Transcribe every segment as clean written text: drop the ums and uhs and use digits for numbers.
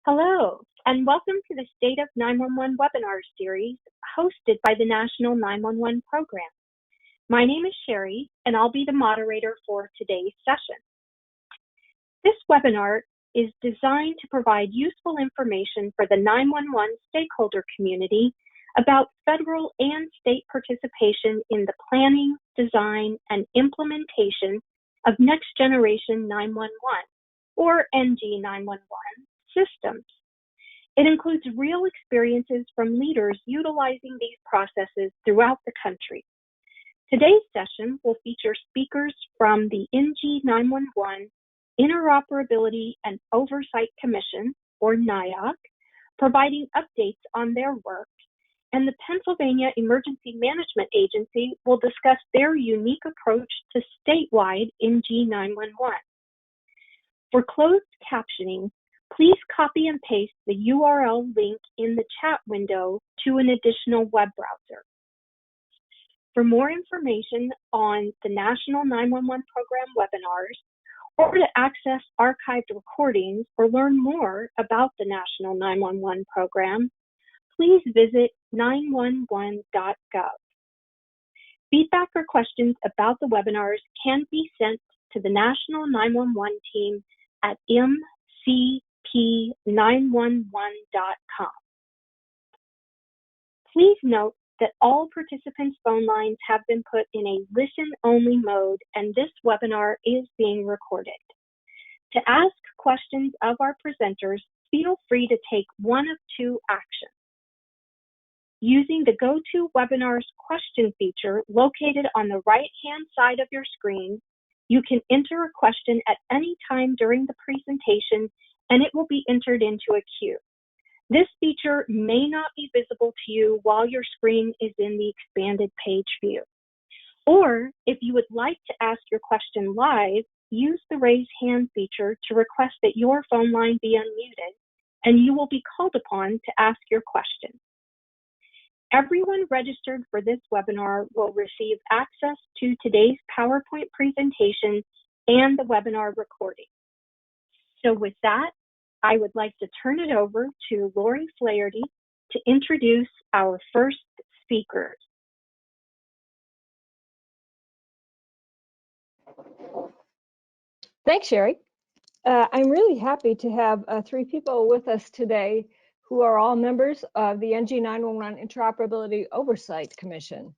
Hello, and welcome to the State of 911 webinar series hosted by the National 911 Program. My name is Sherry, and I'll be the moderator for today's session. This webinar is designed to provide useful information for the 911 stakeholder community about federal and state participation in the planning, design, and implementation of Next Generation 911, or NG911, systems. It includes real experiences from leaders utilizing these processes throughout the country. Today's session will feature speakers from the NG911 Interoperability and Oversight Commission, or NIOC, providing updates on their work, and the Pennsylvania Emergency Management Agency will discuss their unique approach to statewide NG911. For closed captioning, please copy and paste the URL link in the chat window to an additional web browser. For more information on the National 911 Program webinars, or to access archived recordings or learn more about the National 911 Program, please visit 911.gov. Feedback or questions about the webinars can be sent to the National 911 team at mcp911.com. Please note that all participants' phone lines have been put in a listen-only mode, and this webinar is being recorded. To ask questions of our presenters, feel free to take one of two actions. Using the GoToWebinar's question feature located on the right-hand side of your screen, you can enter a question at any time during the presentation, and it will be entered into a queue. This feature may not be visible to you while your screen is in the expanded page view. Or, if you would like to ask your question live, use the raise hand feature to request that your phone line be unmuted, and you will be called upon to ask your question. Everyone registered for this webinar will receive access to today's PowerPoint presentation and the webinar recording. So with that, I would like to turn it over to Lori Flaherty to introduce our first speakers. Thanks, Sherry. I'm really happy to have three people with us today who are all members of the NG911 Interoperability Oversight Commission.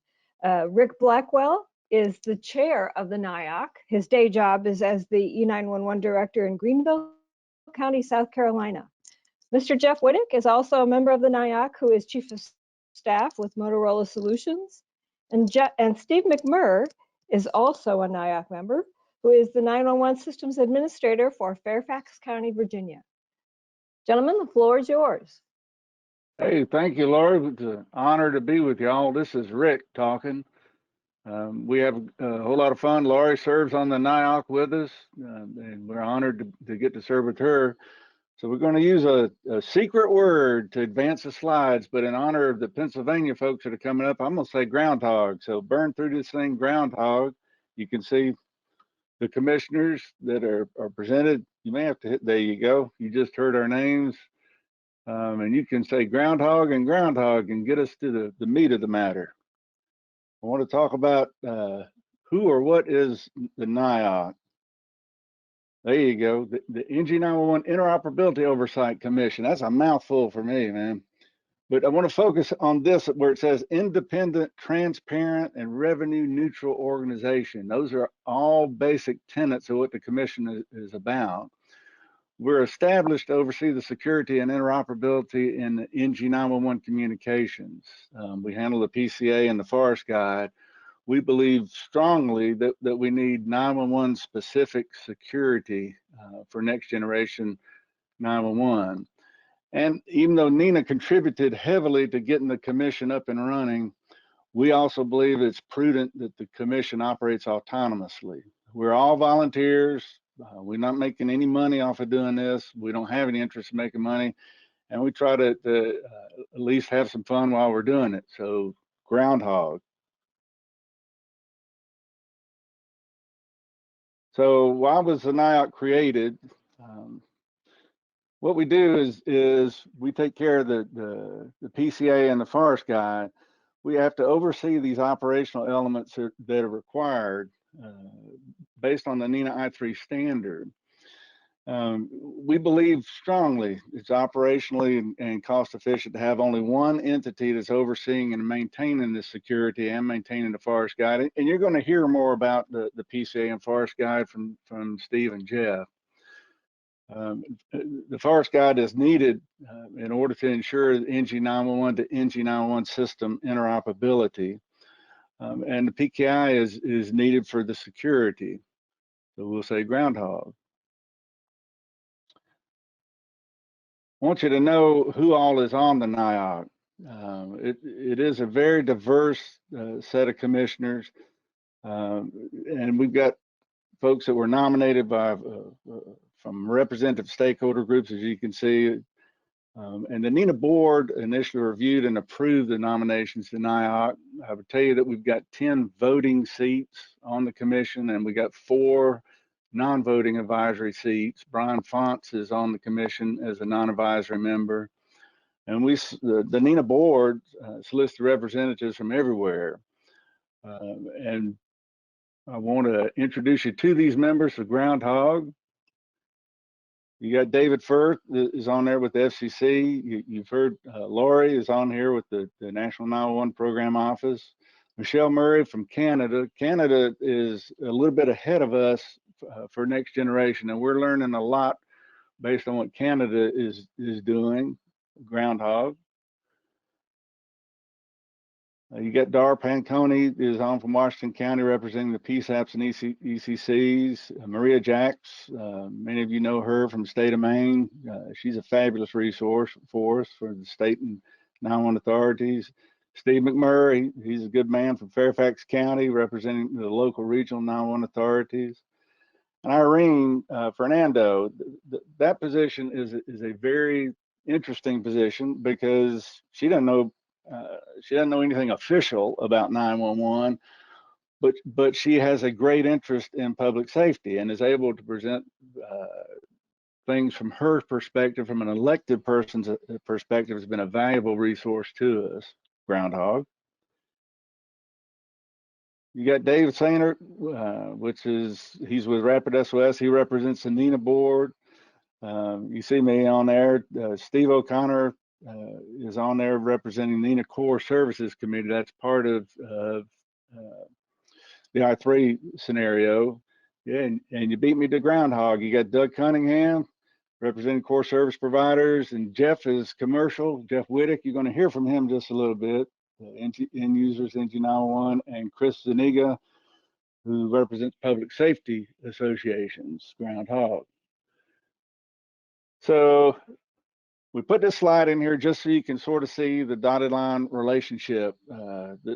Rick Blackwell is the chair of the NIOC. His day job is as the E911 director in Greenville County, South Carolina. Mr. Jeff Whittick is also a member of the NIOC, who is chief of staff with Motorola Solutions. And Steve McMurr is also a NIOC member, who is the 911 systems administrator for Fairfax County, Virginia. Gentlemen, the floor is yours. Hey, thank you, Laura. It's an honor to be with y'all. This is Rick talking. We have a whole lot of fun. Laurie serves on the NIOC with us, and we're honored to get to serve with her. So we're going to use a secret word to advance the slides, but in honor of the Pennsylvania folks that are coming up, I'm going to say groundhog. So burn through this thing, groundhog. You can see the commissioners that are presented. You may have to hit, there you go. You just heard our names. And you can say groundhog and get us to the meat of the matter. I want to talk about who or what is the NIOC. There you go, the NG911 Interoperability Oversight Commission. That's a mouthful for me, man. But I want to focus on this where it says independent, transparent, and revenue neutral organization. Those are all basic tenets of what the commission is about. We're established to oversee the security and interoperability in the NG911 communications. We handle the PCA and the Forest Guide. We believe strongly that we need 911 specific security for next generation 911. And even though Nina contributed heavily to getting the commission up and running, we also believe it's prudent that the commission operates autonomously. We're all volunteers. We're not making any money off of doing this. We don't have any interest in making money. And we try to at least have some fun while we're doing it. So groundhog. So why was the NIOC created? what we do is we take care of the PCA and the forest guide. We have to oversee these operational elements that are required based on the NENA I3 standard. We believe strongly it's operationally and cost efficient to have only one entity that's overseeing and maintaining the security and maintaining the forest guide. And you're going to hear more about the PCA and forest guide from Steve and Jeff. The forest guide is needed in order to ensure NG911 to NG911 system interoperability. And the PKI is needed for the security. So we'll say groundhog. I want you to know who all is on the NIOC. It is a very diverse set of commissioners, and we've got folks that were nominated by from representative stakeholder groups, as you can see. And the NENA board initially reviewed and approved the nominations to NIOC. I would tell you that we've got 10 voting seats on the commission, and we got 4 non-voting advisory seats. Brian Fonts is on the commission as a non-advisory member. And the NENA board solicits representatives from everywhere. And I want to introduce you to these members for Groundhog. You got David Firth is on there with the FCC. You've heard Lori is on here with the National 911 Program Office. Michelle Murray from Canada. Canada is a little bit ahead of us for next generation, and we're learning a lot based on what Canada is doing. Groundhog. You got Dar Panconi is on from Washington County representing the PSAPs and ECCs. Maria Jacks, many of you know her from the state of Maine. She's a fabulous resource for us for the state and 911 authorities. Steve McMurray, he's a good man from Fairfax County representing the local regional 911 authorities. And Irene Fernando, that position is a very interesting position because she doesn't know anything official about 911, but she has a great interest in public safety and is able to present things from her perspective, from an elected person's perspective, has been a valuable resource to us. Groundhog. You got David Sainer, he's with Rapid SOS. He represents the NENA board. You see me on there. Steve O'Connor is on there representing NENA Core Services Committee. That's part of the I3 scenario. Yeah, and you beat me to Groundhog. You got Doug Cunningham representing core service providers, and Jeff is commercial. Jeff Whittick, you're going to hear from him just a little bit. End users, NG911, and Chris Zuniga, who represents public safety associations, Groundhog. So we put this slide in here just so you can sort of see the dotted line relationship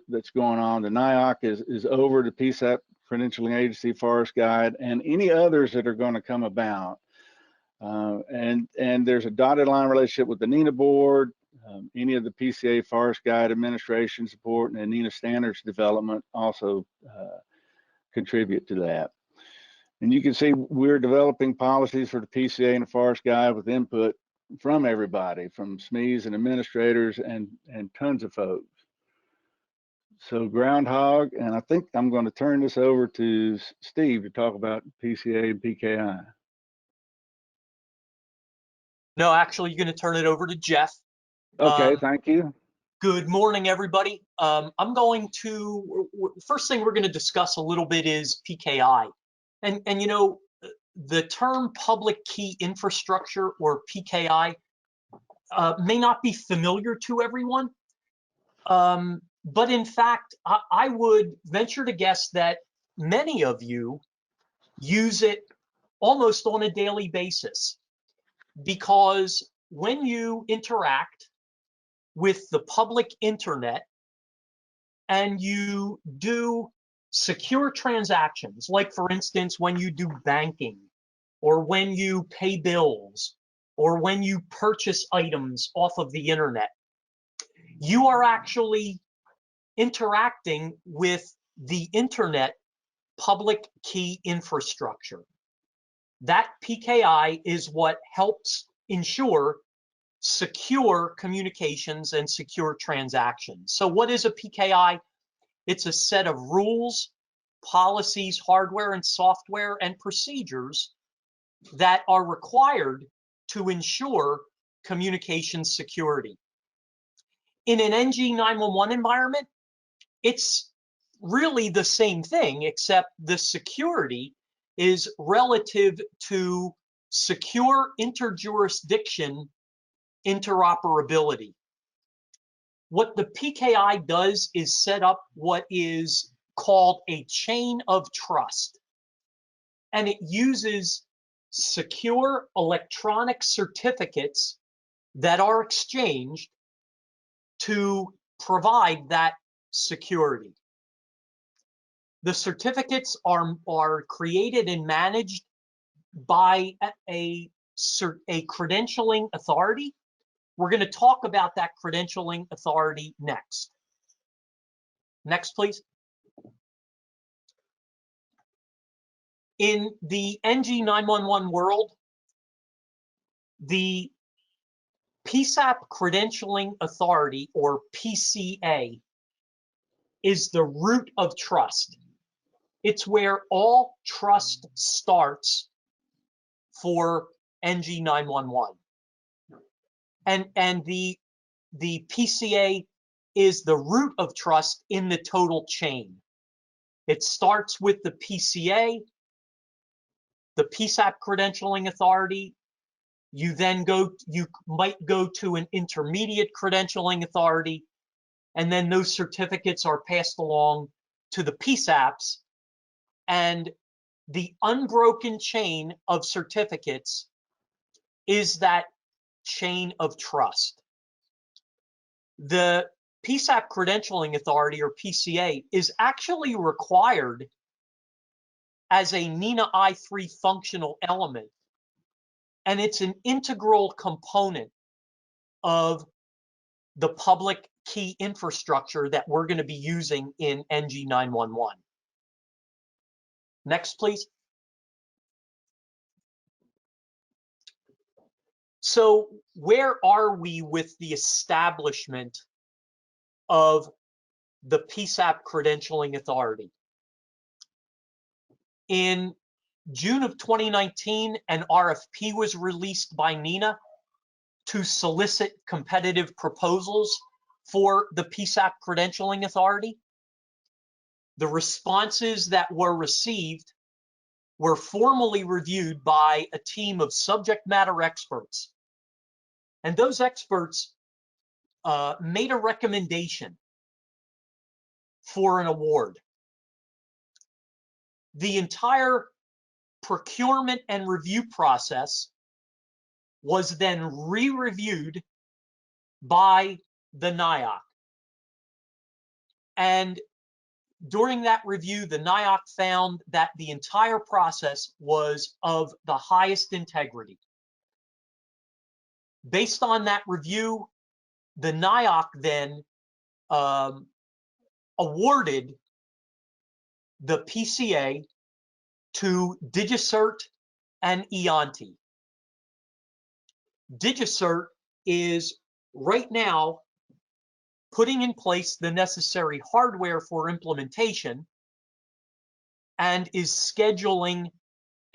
that's going on. The NIOC is over the PSAP Credentialing Agency, Forest Guide, and any others that are going to come about. And there's a dotted line relationship with the NENA board, any of the PCA Forest Guide administration support, and NENA standards development also contribute to that. And you can see we're developing policies for the PCA and the Forest Guide with input from everybody, from SMEs and administrators and tons of folks. So Groundhog, and I think I'm going to turn this over to Steve to talk about PCA and PKI. No, actually, you're going to turn it over to Jeff. Okay, thank you. Good morning, everybody. I'm going to, first thing we're going to discuss a little bit is PKI. And you know, the term public key infrastructure, or PKI, may not be familiar to everyone. But in fact, I would venture to guess that many of you use it almost on a daily basis, because when you interact with the public internet and you do secure transactions, like for instance, when you do banking, or when you pay bills, or when you purchase items off of the internet, you are actually interacting with the internet public key infrastructure. That PKI is what helps ensure secure communications and secure transactions. So what is a PKI? It's a set of rules, policies, hardware and software, and procedures that are required to ensure communication security. In an NG911 environment, it's really the same thing, except the security is relative to secure interjurisdiction interoperability. What the PKI does is set up what is called a chain of trust, and it uses secure electronic certificates that are exchanged to provide that security. The certificates are created and managed by a credentialing authority. We're going to talk about that credentialing authority next. Next, please. In the NG911 world, the PSAP Credentialing Authority, or PCA, is the root of trust. It's where all trust starts for NG911. And the PCA is the root of trust in the total chain. It starts with the PCA, the PSAP Credentialing Authority. You might go to an intermediate credentialing authority, and then those certificates are passed along to the PSAPs, and the unbroken chain of certificates is that chain of trust. The PSAP Credentialing Authority, or PCA, is actually required as a NINA I3 functional element, and it's an integral component of the public key infrastructure that we're going to be using in NG911. Next, please. So where are we with the establishment of the PSAP Credentialing Authority? In June of 2019, an RFP was released by NINA to solicit competitive proposals for the PSAP Credentialing Authority. The responses that were received were formally reviewed by a team of subject matter experts. And those experts made a recommendation for an award. The entire procurement and review process was then re-reviewed by the NIOC. And during that review, the NIOC found that the entire process was of the highest integrity. Based on that review, the NIOC then awarded the PCA to DigiCert and Ianti. DigiCert is right now putting in place the necessary hardware for implementation and is scheduling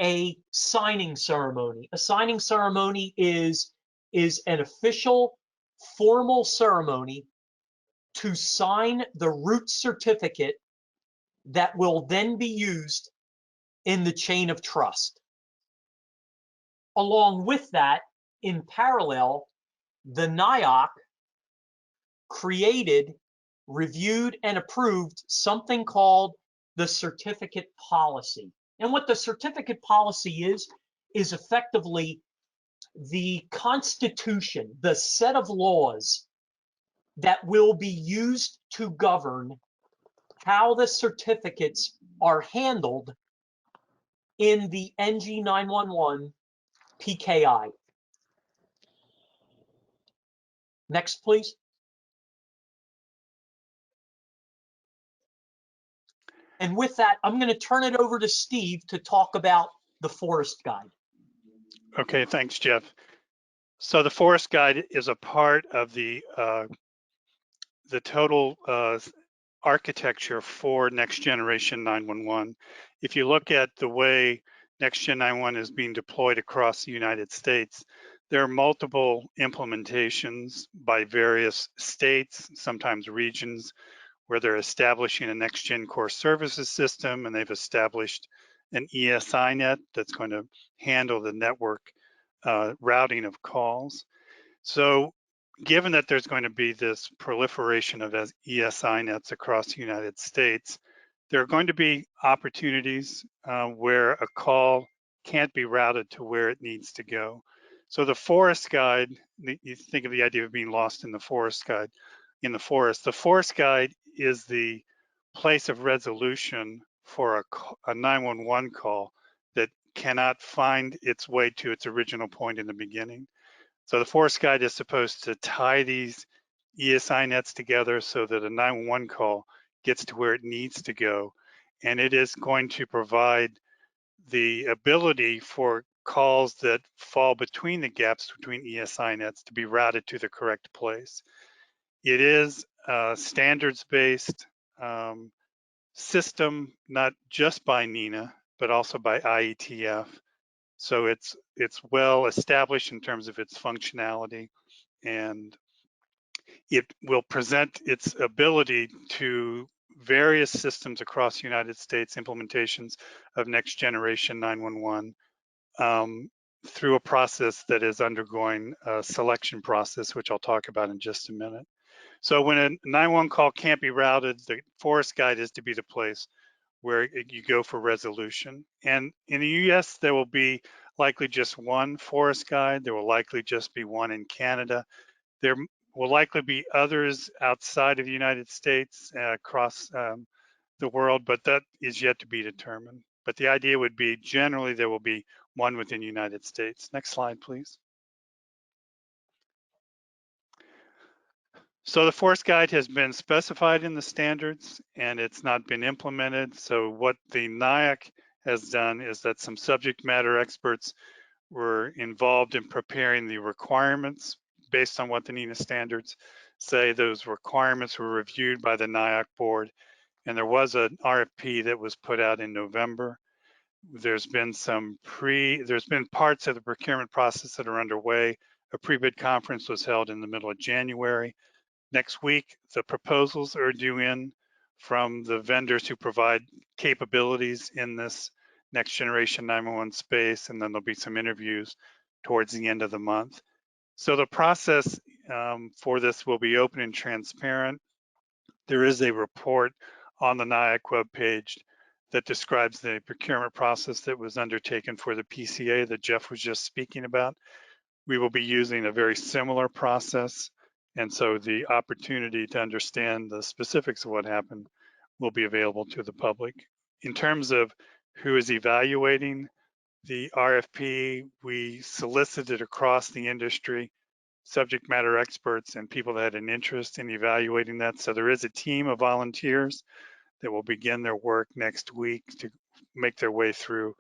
a signing ceremony. A signing ceremony is an official, formal ceremony to sign the root certificate that will then be used in the chain of trust. Along with that, in parallel, the NIOC created, reviewed, and approved something called the certificate policy. And what the certificate policy is effectively the constitution, the set of laws that will be used to govern how the certificates are handled in the NG911 PKI. Next, please. And with that, I'm going to turn it over to Steve to talk about the Forest Guide. Okay, thanks, Jeff. So the forest guide is a part of the total architecture for Next Generation 911. If you look at the way Next Gen 911 is being deployed across the United States, there are multiple implementations by various states, sometimes regions, where they're establishing a Next Gen core services system, and they've established an ESInet that's going to handle the network routing of calls. So given that there's going to be this proliferation of ESInets across the United States, there are going to be opportunities where a call can't be routed to where it needs to go. So the forest guide, you think of the idea of being lost in the forest guide, in the forest guide is the place of resolution for a 911 call that cannot find its way to its original point in the beginning. So the forest guide is supposed to tie these ESInets together so that a 911 call gets to where it needs to go. And it is going to provide the ability for calls that fall between the gaps between ESInets to be routed to the correct place. It is a standards-based system, not just by NINA, but also by IETF. So it's well established in terms of its functionality, and it will present its ability to various systems across the United States, implementations of Next Generation 911 through a process that is undergoing a selection process, which I'll talk about in just a minute. So when a 911 call can't be routed, the forest guide is to be the place where you go for resolution. And in the US, there will be likely just one forest guide. There will likely just be one in Canada. There will likely be others outside of the United States, across the world, but that is yet to be determined. But the idea would be generally there will be one within the United States. Next slide, please. So the forest guide has been specified in the standards and it's not been implemented. So what the NIOC has done is that some subject matter experts were involved in preparing the requirements based on what the NINA standards say. Those requirements were reviewed by the NIOC board, and there was an RFP that was put out in November. There's been parts of the procurement process that are underway. A pre-bid conference was held in the middle of January. Next week, the proposals are due in from the vendors who provide capabilities in this Next Generation 911 space, and then there'll be some interviews towards the end of the month. So the process for this will be open and transparent. There is a report on the NIOC webpage that describes the procurement process that was undertaken for the PCA that Jeff was just speaking about. We will be using a very similar process, and so the opportunity to understand the specifics of what happened will be available to the public. In terms of who is evaluating the RFP, we solicited across the industry subject matter experts and people that had an interest in evaluating that. So there is a team of volunteers that will begin their work next week to make their way through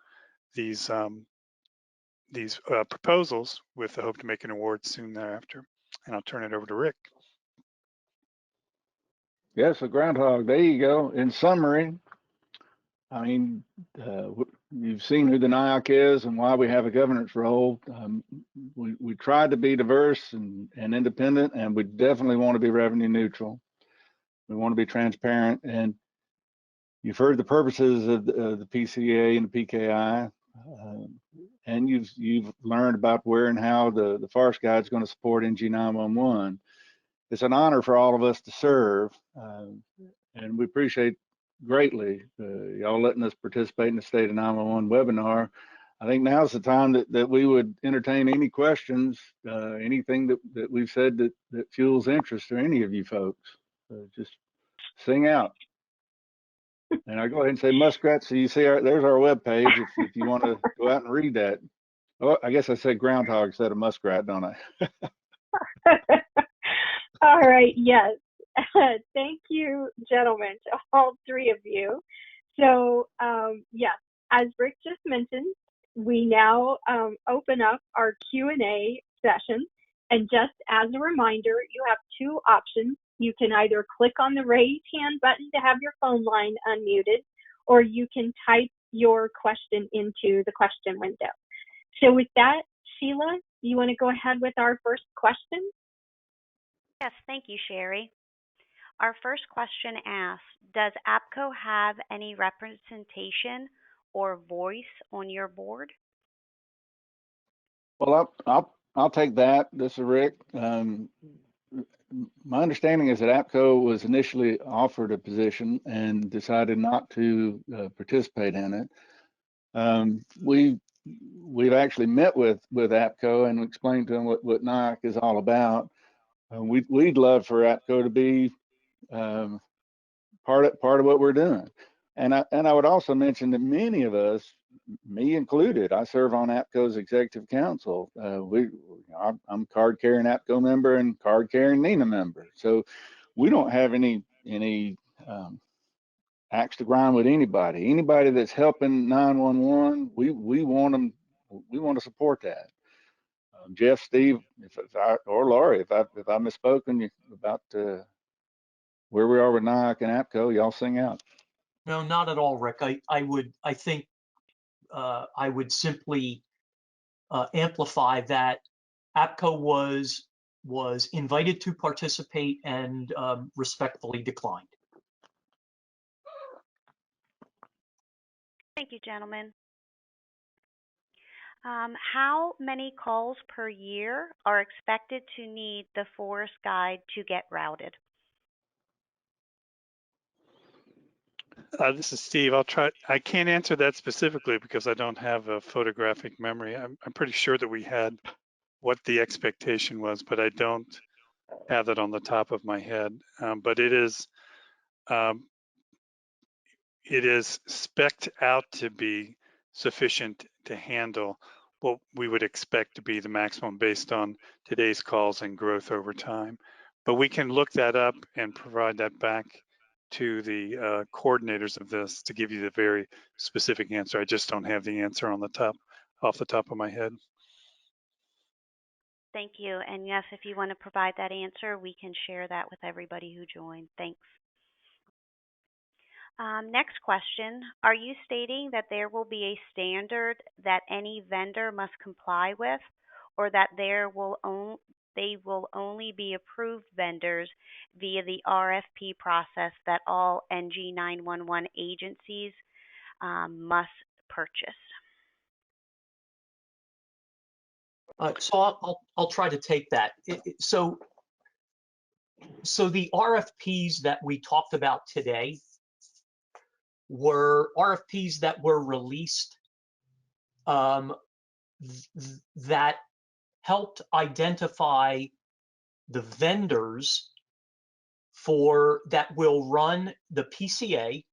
these proposals with the hope to make an award soon thereafter. And I'll turn it over to Rick. Yes, a groundhog. There you go. In summary, I mean, you've seen who the NIOC is and why we have a governance role. We tried to be diverse and independent, and we definitely want to be revenue neutral. We want to be transparent, and you've heard the purposes of the PCA and the PKI, and you've learned about where and how the forest guide is going to support NG911. It's an honor for all of us to serve, and we appreciate greatly y'all letting us participate in the State of 911 webinar. I think now's the time that we would entertain any questions, anything that we've said that fuels interest to any of you folks. Just sing out. And I go ahead and say muskrat, so you see there's our webpage if you want to go out and read that. Oh, I guess I said groundhog instead of muskrat, don't I? All right, yes. Thank you, gentlemen, to all three of you. So, yes, as Rick just mentioned, we now open up our Q&A session. And just as a reminder, you have two options. You can either click on the raise hand button to have your phone line unmuted, or you can type your question into the question window. So with that, Sheila, you want to go ahead with our first question? Yes, thank you, Sherry. Our first question asks, does APCO have any representation or voice on your board? Well, I'll take that. This is Rick. My understanding is that APCO was initially offered a position and decided not to participate in it. We've actually met with APCO and explained to them what NIOC is all about. We'd love for APCO to be part of what we're doing. And I would also mention that many of us, me included, I serve on APCO's executive council. I'm card carrying APCO member and card carrying NINA member. So we don't have any axe to grind with anybody. Anybody that's helping 911, we want them. We want to support that. Jeff, Steve, or Laurie, if I misspoken about where we are with NIOC and APCO, y'all sing out. No, not at all, Rick. I think I would simply amplify that APCO was invited to participate and respectfully declined. Thank you, gentlemen. How many calls per year are expected to need the forest guide to get routed? This is Steve. I'll try. I can't answer that specifically because I don't have a photographic memory. I'm pretty sure that we had what the expectation was, but I don't have that on the top of my head. But it is spec'd out to be sufficient to handle what we would expect to be the maximum based on today's calls and growth over time. But we can look that up and provide that back to the coordinators of this to give you the very specific answer. I just don't have the answer off the top of my head. Thank you. And yes, if you want to provide that answer, we can share that with everybody who joined. Thanks. Next question. Are you stating that there will be a standard that any vendor must comply with, or that they will only be approved vendors via the RFP process that all NG911 agencies must purchase? So I'll try to take that. So the RFPs that we talked about today were RFPs that were released that helped identify the vendors that will run the PCA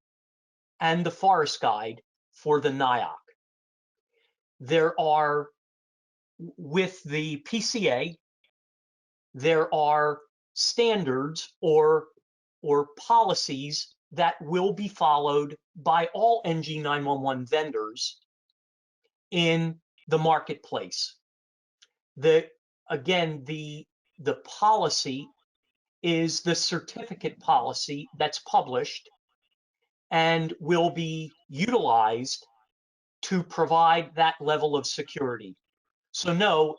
and the Forest Guide for the NIOC. With the PCA, there are standards or policies that will be followed by all NG911 vendors in the marketplace. Again, the policy is the certificate policy that's published and will be utilized to provide that level of security. So no,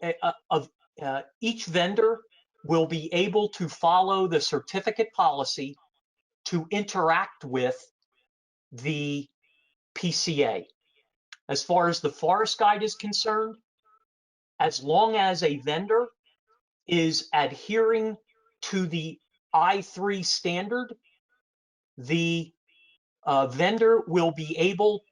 each vendor will be able to follow the certificate policy to interact with the PCA. As far as the Forest Guide is concerned, as long as a vendor is adhering to the I3 standard, the vendor will be able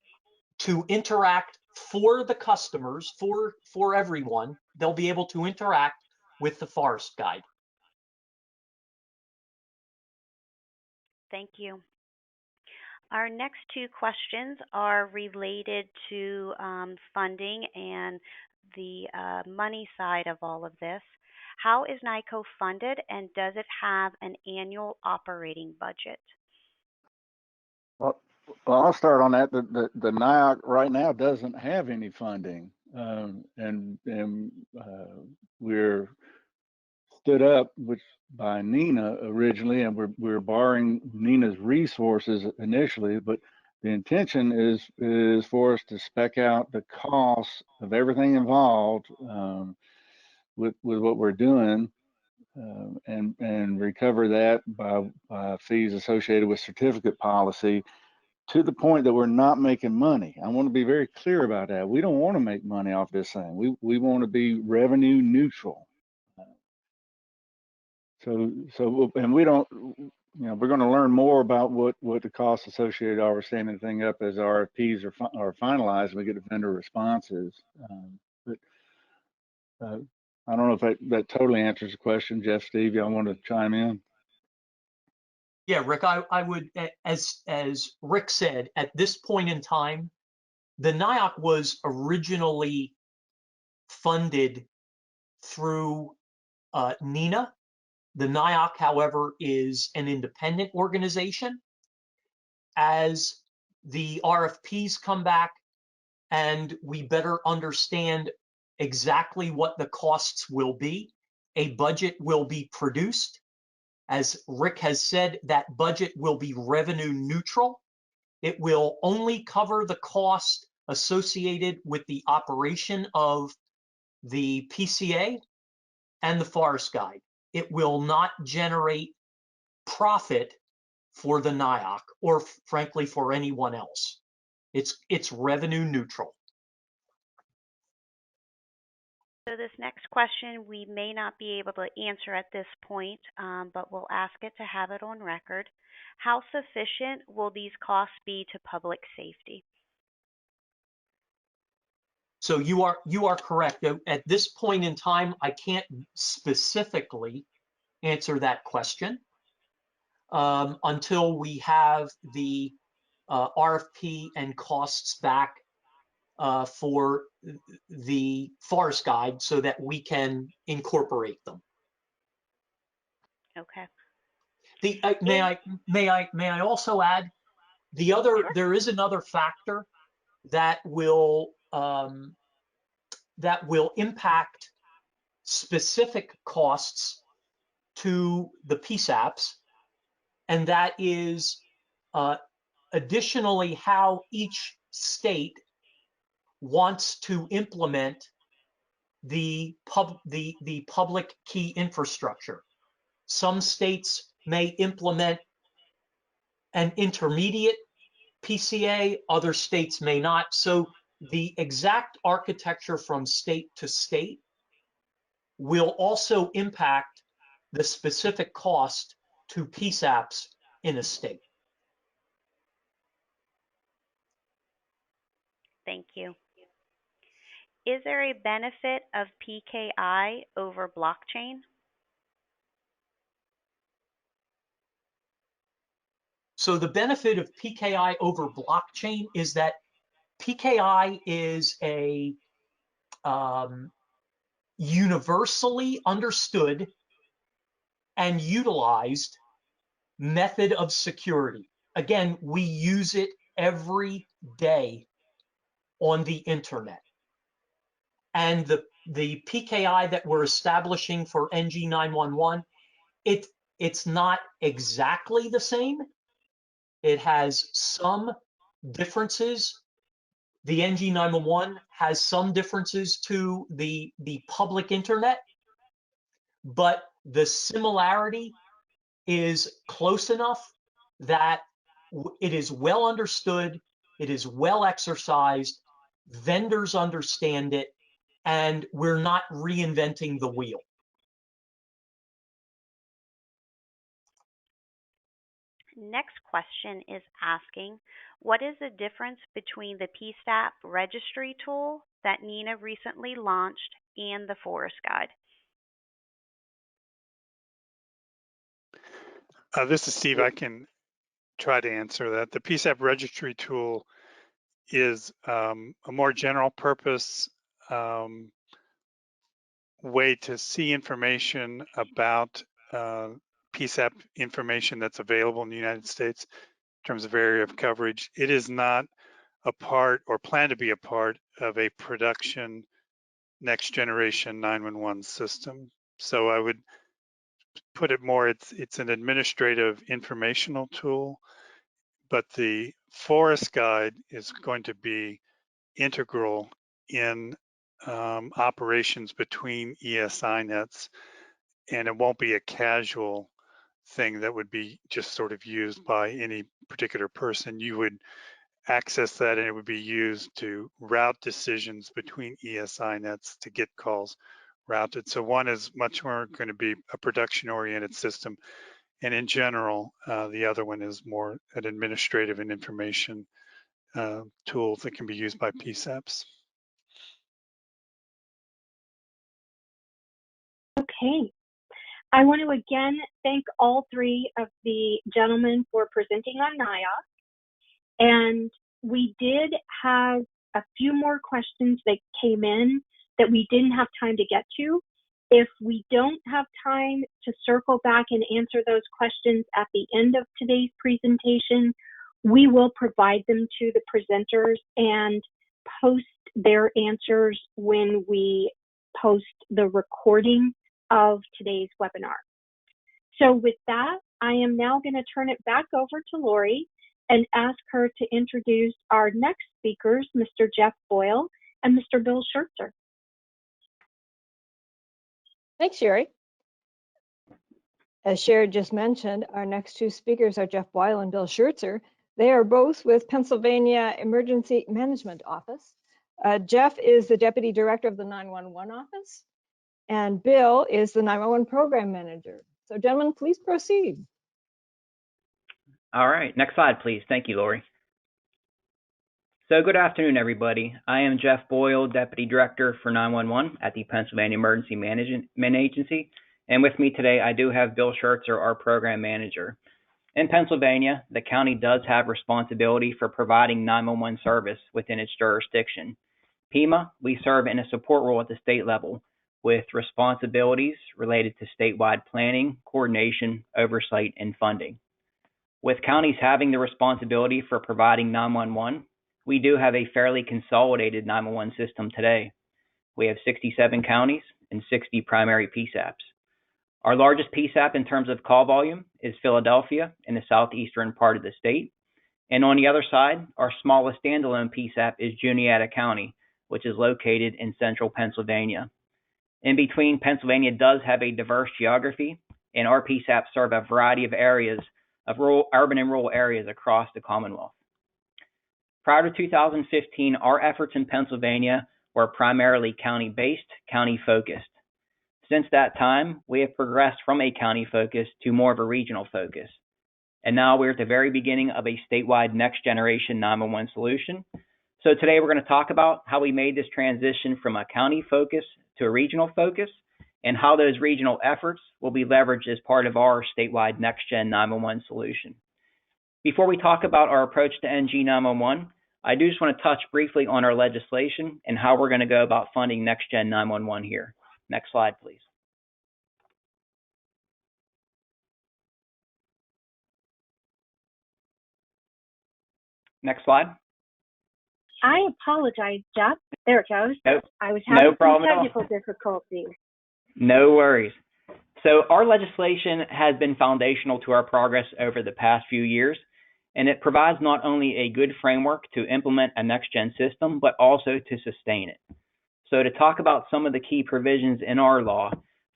to interact for the customers, for everyone. They'll be able to interact with the Forest Guide. Thank you. Our next two questions are related to funding and the money side of all of this. How is NICO funded, and does it have an annual operating budget? Well, I'll start on that. The NIOC right now doesn't have any funding. and we're stood up by NINA originally, and we're borrowing NINA's resources initially, but the intention is for us to spec out the costs of everything involved with what we're doing, and recover that by fees associated with certificate policy, to the point that we're not making money. I want to be very clear about that. We don't want to make money off this thing. We want to be revenue neutral. And we don't, we're going to learn more about what the costs associated are with standing the thing up as RFPs are finalized and we get the vendor responses. But I don't know if that totally answers the question. Jeff, Steve, y'all want to chime in? Yeah, Rick, I would, as Rick said, at this point in time, the NIOC was originally funded through NINA. The NIOC, however, is an independent organization. As the RFPs come back and we better understand exactly what the costs will be, a budget will be produced. As Rick has said, that budget will be revenue neutral. It will only cover the cost associated with the operation of the PCA and the Forest Guide. It will not generate profit for the NIOC or frankly for anyone else. It's revenue neutral. So this next question we may not be able to answer at this point, but we'll ask it to have it on record. How sufficient will these costs be to public safety? So you are correct. At this point in time, I can't specifically answer that question until we have the RFP and costs back for the Forest Guide so that we can incorporate them. Okay. May I also add the other? Sure. There is another factor that will impact specific costs to the PSAPs, and that is additionally how each state wants to implement the public key infrastructure. Some states may implement an intermediate PCA, other states may not. So the exact architecture from state to state will also impact the specific cost to PSAPs in a state. Thank you. Is there a benefit of PKI over blockchain? So the benefit of PKI over blockchain is that PKI is a universally understood and utilized method of security. Again, we use it every day on the internet. And the PKI that we're establishing for NG911, it's not exactly the same. It has some differences. The NG911 has some differences to the public internet, but the similarity is close enough that it is well understood, it is well exercised, vendors understand it, and we're not reinventing the wheel. Next question is asking, what is the difference between the PSAP registry tool that NINA recently launched and the Forest Guide? This is Steve. I can try to answer that. The PSAP registry tool is a more general purpose way to see information about PSAP information that's available in the United States in terms of area of coverage. It is not a part or plan to be a part of a production next generation 911 system. So I would put it more, it's an administrative informational tool, but the forest guide is going to be integral in operations between ESINets, and it won't be a casual thing that would be just sort of used by any particular person. You would access that and it would be used to route decisions between ESINets to get calls routed. So one is much more going to be a production oriented system. And in general, the other one is more an administrative and information tool that can be used by PSAPs. Okay. I want to again thank all three of the gentlemen for presenting on NIOC. And we did have a few more questions that came in that we didn't have time to get to. If we don't have time to circle back and answer those questions at the end of today's presentation, we will provide them to the presenters and post their answers when we post the recording of today's webinar. So with that, I am now going to turn it back over to Lori and ask her to introduce our next speakers, Mr. Jeff Boyle and Mr. Bill Schertzer. Thanks, Sherry. As Sherry just mentioned, our next two speakers are Jeff Boyle and Bill Schertzer. They are both with Pennsylvania Emergency Management Office. Jeff is the Deputy Director of the 911 Office, and Bill is the 911 Program Manager. So gentlemen, please proceed. All right, next slide, please. Thank you, Lori. So good afternoon, everybody. I am Jeff Boyle, Deputy Director for 911 at the Pennsylvania Emergency Management Agency. And with me today, I do have Bill Schertzer, our Program Manager. In Pennsylvania, the county does have responsibility for providing 911 service within its jurisdiction. PEMA, we serve in a support role at the state level with responsibilities related to statewide planning, coordination, oversight, and funding. With counties having the responsibility for providing 911, we do have a fairly consolidated 911 system today. We have 67 counties and 60 primary PSAPs. Our largest PSAP in terms of call volume is Philadelphia in the southeastern part of the state. And on the other side, our smallest standalone PSAP is Juniata County, which is located in central Pennsylvania. In between, Pennsylvania does have a diverse geography, and our PSAPs serve a variety of areas of urban and rural areas across the Commonwealth. Prior to 2015, our efforts in Pennsylvania were primarily county-based, county-focused. Since that time, we have progressed from a county focus to more of a regional focus. And now we're at the very beginning of a statewide next generation 911 solution. So today we're going to talk about how we made this transition from a county focus to a regional focus and how those regional efforts will be leveraged as part of our statewide next gen 911 solution. Before we talk about our approach to NG911, I do just want to touch briefly on our legislation and how we're going to go about funding next gen 911 here. Next slide, please. Next slide. I apologize, Jeff. There it goes. Nope. I was having problem some at all. technical difficulties. No worries. So our legislation has been foundational to our progress over the past few years, and it provides not only a good framework to implement a next-gen system, but also to sustain it. So to talk about some of the key provisions in our law,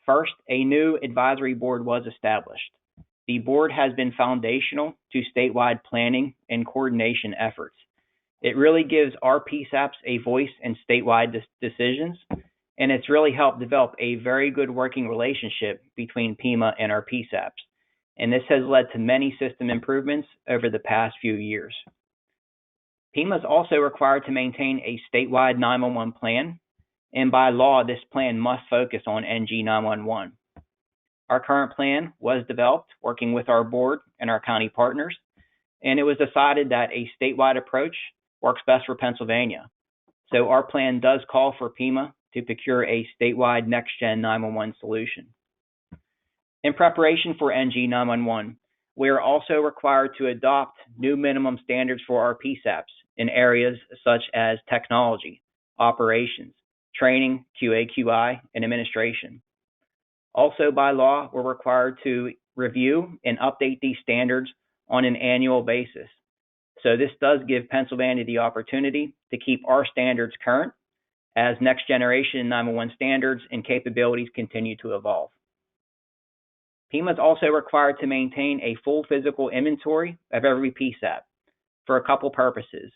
first, a new advisory board was established. The board has been foundational to statewide planning and coordination efforts. It really gives our PSAPs a voice in statewide decisions, and it's really helped develop a very good working relationship between PEMA and our PSAPs. And this has led to many system improvements over the past few years. PEMA is also required to maintain a statewide 911 plan, and by law, this plan must focus on NG911. Our current plan was developed working with our board and our county partners, and it was decided that a statewide approach works best for Pennsylvania. So our plan does call for PEMA to procure a statewide next-gen 911 solution. In preparation for NG911, we are also required to adopt new minimum standards for our PSAPs in areas such as technology, operations, training, QA/QI, and administration. Also, by law, we're required to review and update these standards on an annual basis. So this does give Pennsylvania the opportunity to keep our standards current as next generation 911 standards and capabilities continue to evolve. PEMA is also required to maintain a full physical inventory of every PSAP for a couple purposes.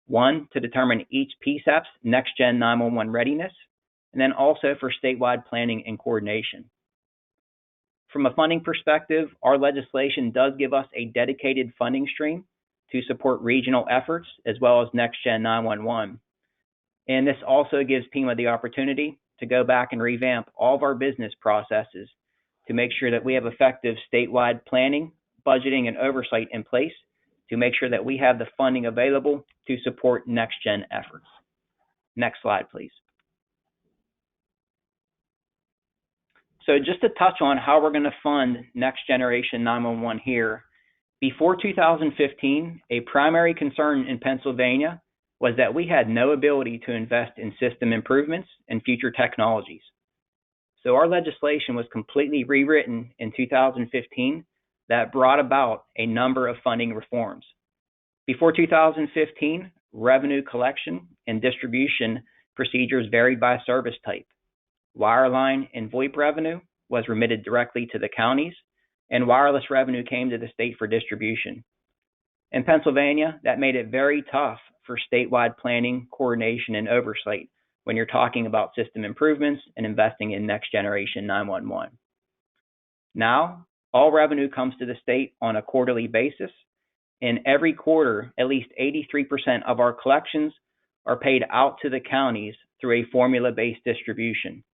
One, to determine each PSAP's next-gen 911 readiness, and then also for statewide planning and coordination. From a funding perspective, our legislation does give us a dedicated funding stream to support regional efforts as well as next-gen 911. And this also gives PEMA the opportunity to go back and revamp all of our business processes to make sure that we have effective statewide planning, budgeting, and oversight in place to make sure that we have the funding available to support next-gen efforts. Next slide, please. So just to touch on how we're going to fund next generation 911 here, before 2015, a primary concern in Pennsylvania was that we had no ability to invest in system improvements and future technologies. So our legislation was completely rewritten in 2015 that brought about a number of funding reforms. Before 2015, revenue collection and distribution procedures varied by service type. Wireline and VoIP revenue was remitted directly to the counties, and wireless revenue came to the state for distribution. In Pennsylvania, that made it very tough for statewide planning, coordination, and oversight when you're talking about system improvements and investing in next generation 911. Now, all revenue comes to the state on a quarterly basis, and every quarter, at least 83% of our collections are paid out to the counties through a formula-based distribution.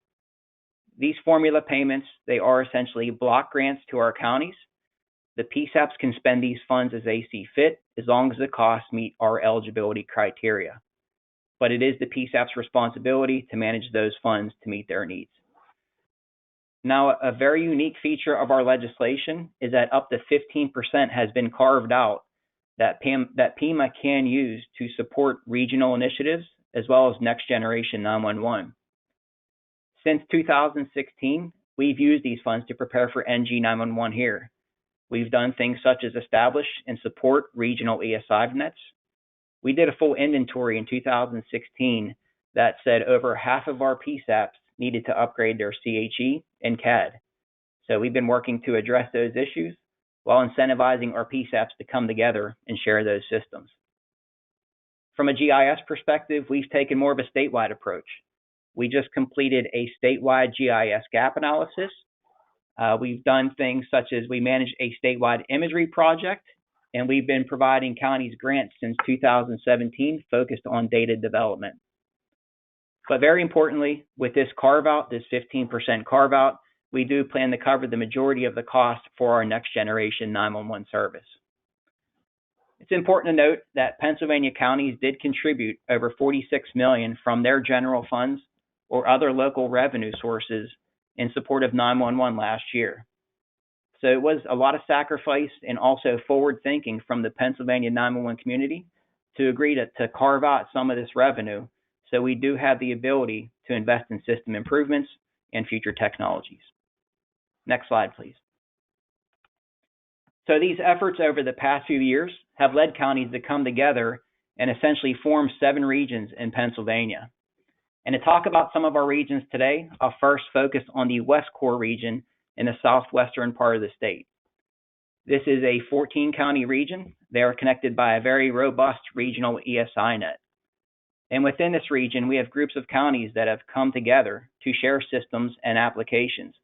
These formula payments, they are essentially block grants to our counties. The PSAPs can spend these funds as they see fit as long as the costs meet our eligibility criteria. But it is the PSAP's responsibility to manage those funds to meet their needs. Now, a very unique feature of our legislation is that up to 15% has been carved out that PEMA can use to support regional initiatives as well as next generation 911. Since 2016, we've used these funds to prepare for NG911 here. We've done things such as establish and support regional ESINets. We did a full inventory in 2016 that said over half of our PSAPs needed to upgrade their CHE and CAD. So we've been working to address those issues while incentivizing our PSAPs to come together and share those systems. From a GIS perspective, we've taken more of a statewide approach. We just completed a statewide GIS gap analysis. We've done things such as we manage a statewide imagery project, and we've been providing counties grants since 2017 focused on data development. But very importantly, with this carve-out, this 15% carve-out, we do plan to cover the majority of the cost for our next generation 911 service. It's important to note that Pennsylvania counties did contribute over $46 million from their general funds or other local revenue sources in support of 911 last year. So it was a lot of sacrifice and also forward thinking from the Pennsylvania 911 community to agree to carve out some of this revenue so we do have the ability to invest in system improvements and future technologies. Next slide, please. So these efforts over the past few years have led counties to come together and essentially form 7 regions in Pennsylvania. And to talk about some of our regions today, I'll first focus on the West Core region in the southwestern part of the state. This is a 14-county region. They are connected by a very robust regional ESInet. And within this region, we have groups of counties that have come together to share systems and applications,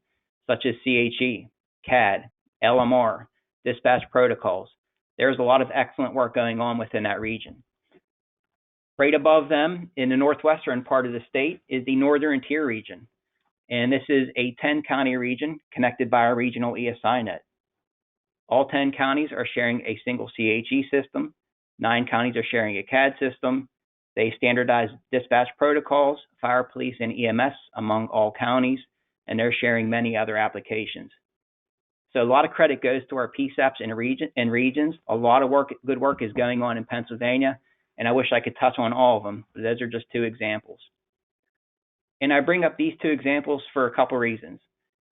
such as CHE, CAD, LMR, dispatch protocols. There's a lot of excellent work going on within that region. Right above them, in the northwestern part of the state, is the Northern Tier region. And this is a 10-county region connected by a regional ESInet. All 10 counties are sharing a single CHE system. 9 counties are sharing a CAD system. They standardize dispatch protocols, fire, police, and EMS among all counties, and they're sharing many other applications. So a lot of credit goes to our PSAPs in regions. A lot of good work is going on in Pennsylvania and I wish I could touch on all of them, but those are just two examples. And I bring up these two examples for a couple reasons.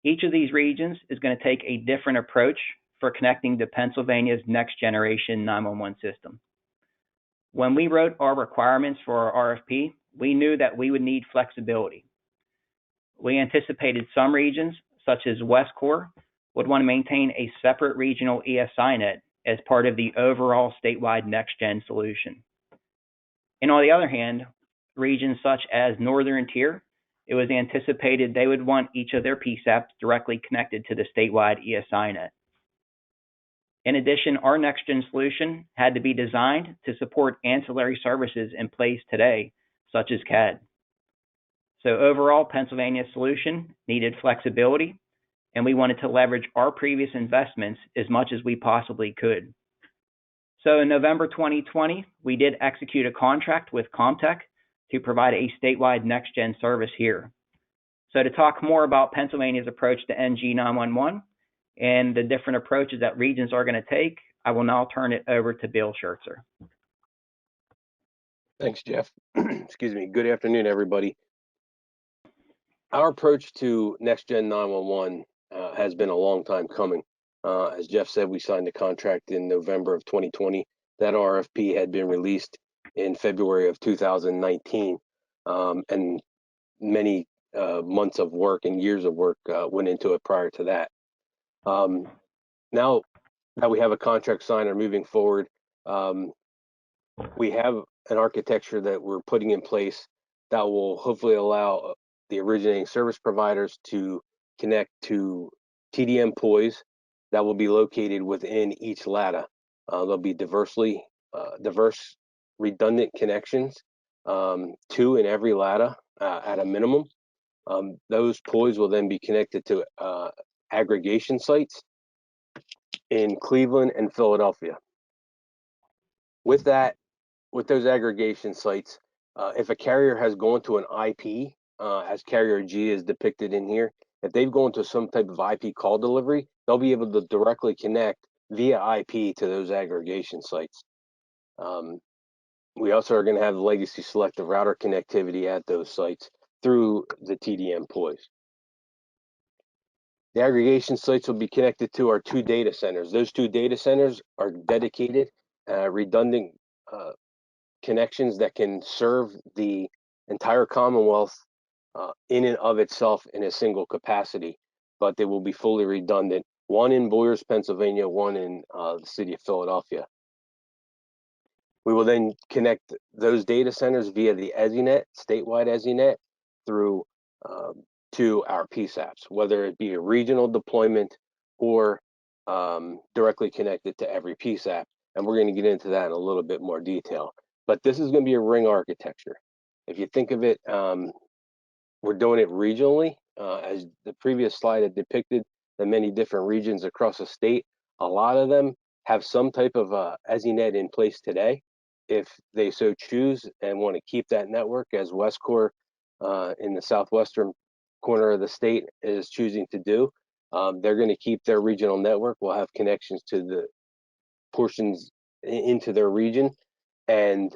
Each of these regions is going to take a different approach for connecting to Pennsylvania's next generation 911 system. When we wrote our requirements for our RFP, we knew that we would need flexibility. We anticipated some regions, such as West Core, would want to maintain a separate regional ESInet as part of the overall statewide next-gen solution. And on the other hand, regions such as Northern Tier, it was anticipated they would want each of their PSAPs directly connected to the statewide ESInet. In addition, our next-gen solution had to be designed to support ancillary services in place today, such as CAD. So overall, Pennsylvania's solution needed flexibility, and we wanted to leverage our previous investments as much as we possibly could. So in November 2020, we did execute a contract with Comtech to provide a statewide next-gen service here. So to talk more about Pennsylvania's approach to NG911 and the different approaches that regions are going to take, I will now turn it over to Bill Schertzer. Thanks, Jeff. Excuse me. Good afternoon, everybody. Our approach to Next-Gen 911 has been a long time coming. As Jeff said, we signed a contract in November of 2020. That RFP had been released in February of 2019, and many months of work and years of work went into it prior to that. Now that we have a contract signed and moving forward, we have an architecture that we're putting in place that will hopefully allow the originating service providers to connect to TDM POIs that will be located within each LATA. There'll be diverse redundant connections, 2 in every LATA at a minimum. Those POIs will then be connected to aggregation sites in Cleveland and Philadelphia. With those aggregation sites, if a carrier has gone to an IP, as carrier G is depicted in here, if they've gone to some type of IP call delivery, they'll be able to directly connect via IP to those aggregation sites. We also are going to have legacy selective router connectivity at those sites through the TDM POIs. The aggregation sites will be connected to our 2 data centers. Those 2 data centers are dedicated, redundant connections that can serve the entire Commonwealth in and of itself in a single capacity, but they will be fully redundant. 1 in Boyers, Pennsylvania, 1 in the city of Philadelphia. We will then connect those data centers via the ESInet, statewide ESInet, through to our PSAPs, whether it be a regional deployment or directly connected to every PSAP. And we're going to get into that in a little bit more detail. But this is going to be a ring architecture. If you think of it, we're doing it regionally. As the previous slide had depicted, the many different regions across the state, a lot of them have some type of ESInet in place today. If they so choose and want to keep that network, as West Core in the southwestern corner of the state is choosing to do, they're going to keep their regional network. We'll have connections to the portions into their region, and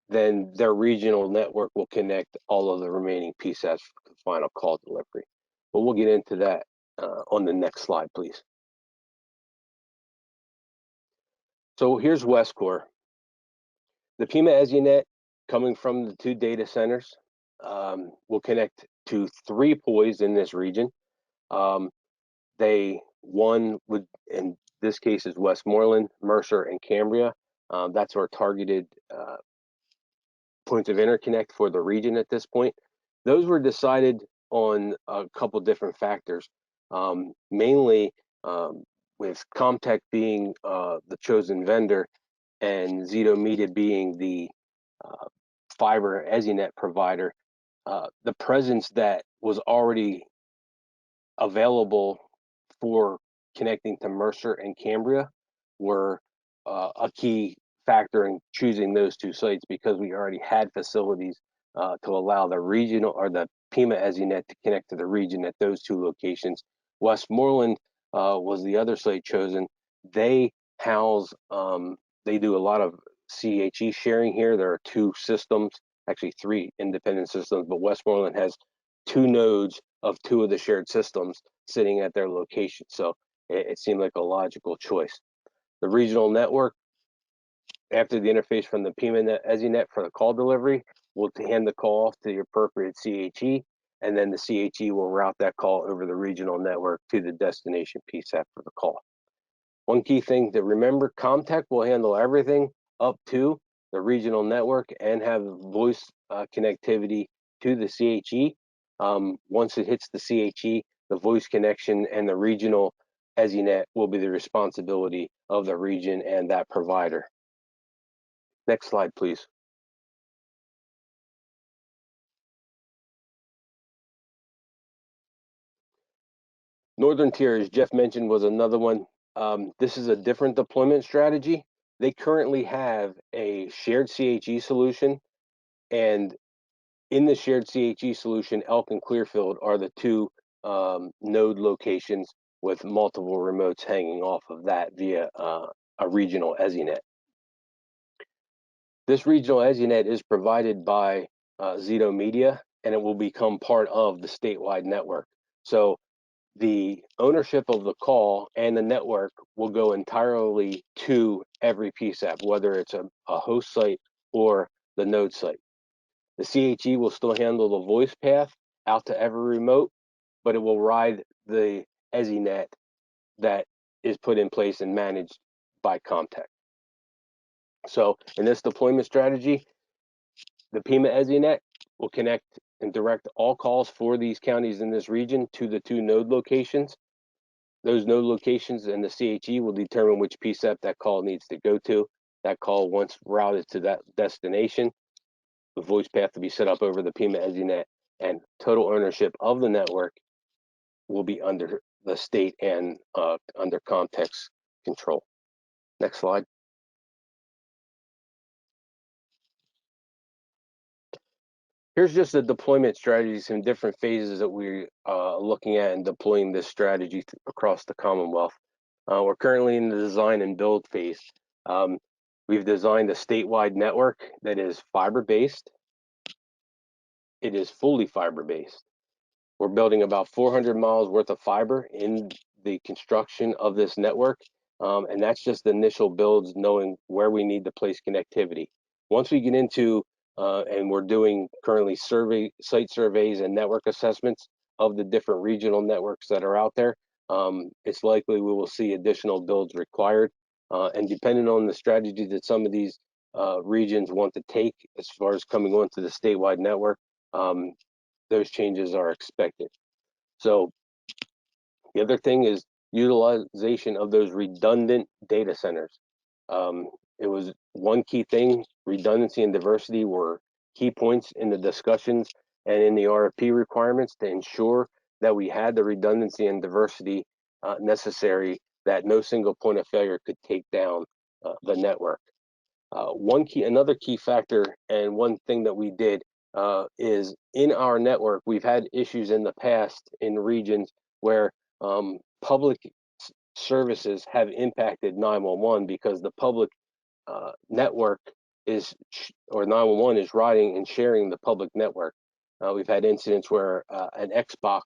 then their regional network will connect all of the remaining PSAPs for the final call delivery. But we'll get into that on the next slide, please. So here's West Core. The Pima ESInet coming from the 2 data centers will connect to 3 POIs in this region. One would, in this case, is Westmoreland, Mercer, and Cambria. That's our targeted points of interconnect for the region at this point. Those were decided on a couple different factors, mainly with Comtech being the chosen vendor and Zito Media being the fiber ESInet provider. The presence that was already available for connecting to Mercer and Cambria were a key factor in choosing those 2 sites, because we already had facilities to allow the regional or the Pima ESInet to connect to the region at those 2 locations. Westmoreland was the other site chosen. They house, they do a lot of CHE sharing here. There are two systems, actually three independent systems, but Westmoreland has two nodes of two of the shared systems sitting at their location. So it seemed like a logical choice. The regional network, after the interface from the PIMA ESInet for the call delivery, will hand the call off to the appropriate CHE, and then the CHE will route that call over the regional network to the destination PSAP for the call. One key thing to remember, Comtech will handle everything up to the regional network and have voice connectivity to the CHE. Once it hits the CHE, the voice connection and the regional ESInet will be the responsibility of the region and that provider. Next slide, please. Northern Tier, as Jeff mentioned, was another one. This is a different deployment strategy. They currently have a shared CHE solution, and in the shared CHE solution, Elk and Clearfield are the two node locations with multiple remotes hanging off of that via a regional ESInet. This regional ESInet is provided by Zito Media, and it will become part of the statewide network. So the ownership of the call and the network will go entirely to every PSAP, whether it's a host site or the node site. The CHE will still handle the voice path out to every remote, but it will ride the ESInet that is put in place and managed by Comtech. So in this deployment strategy, the PIMA ESInet will connect and direct all calls for these counties in this region to the two node locations. Those node locations and the CHE will determine which PSAP that call needs to go to. That call, once routed to that destination, the voice path to be set up over the PIMA ESInet, and total ownership of the network will be under the state and under Comtech's control. Next slide. Here's just the deployment strategies in different phases that we're looking at and deploying this strategy across the Commonwealth. We're currently in the design and build phase. We've designed a statewide network that is fiber-based. It is fully fiber-based. We're building about 400 miles worth of fiber in the construction of this network, and that's just the initial builds, knowing where we need to place connectivity. Once we get into and we're doing currently site surveys and network assessments of the different regional networks that are out there, it's likely we will see additional builds required. And depending on the strategy that some of these regions want to take as far as coming onto the statewide network, those changes are expected. So the other thing is utilization of those redundant data centers. It was one key thing. Redundancy and diversity were key points in the discussions and in the RFP requirements to ensure that we had the redundancy and diversity necessary, that no single point of failure could take down the network. Another key factor, and one thing that we did is in our network, we've had issues in the past in regions where public services have impacted 911 because the public network or 911 is riding and sharing the public network. We've had incidents where an Xbox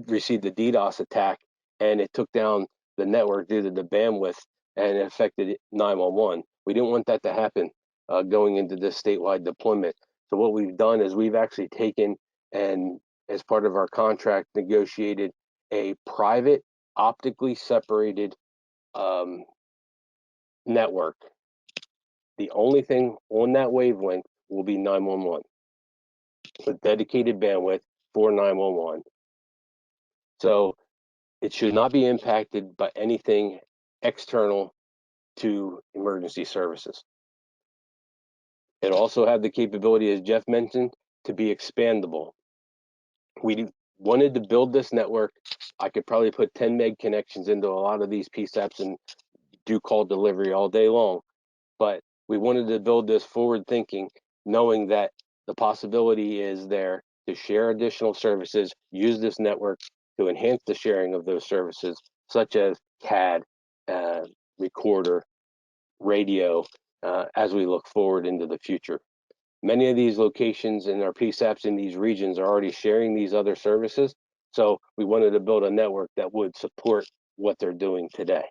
received a DDoS attack, and it took down the network due to the bandwidth, and it affected 911. We didn't want that to happen going into this statewide deployment. So what we've done is we've actually taken and, as part of our contract, negotiated a private, optically separated network. The only thing on that wavelength will be 911 with dedicated bandwidth for 911. So it should not be impacted by anything external to emergency services. It also had the capability, as Jeff mentioned, to be expandable. We wanted to build this network. I could probably put 10 meg connections into a lot of these PSAPs and do call delivery all day long. But we wanted to build this forward thinking, knowing that the possibility is there to share additional services, use this network to enhance the sharing of those services, such as CAD, recorder, radio as we look forward into the future. Many of these locations in our PSAPs in these regions are already sharing these other services. So we wanted to build a network that would support what they're doing today.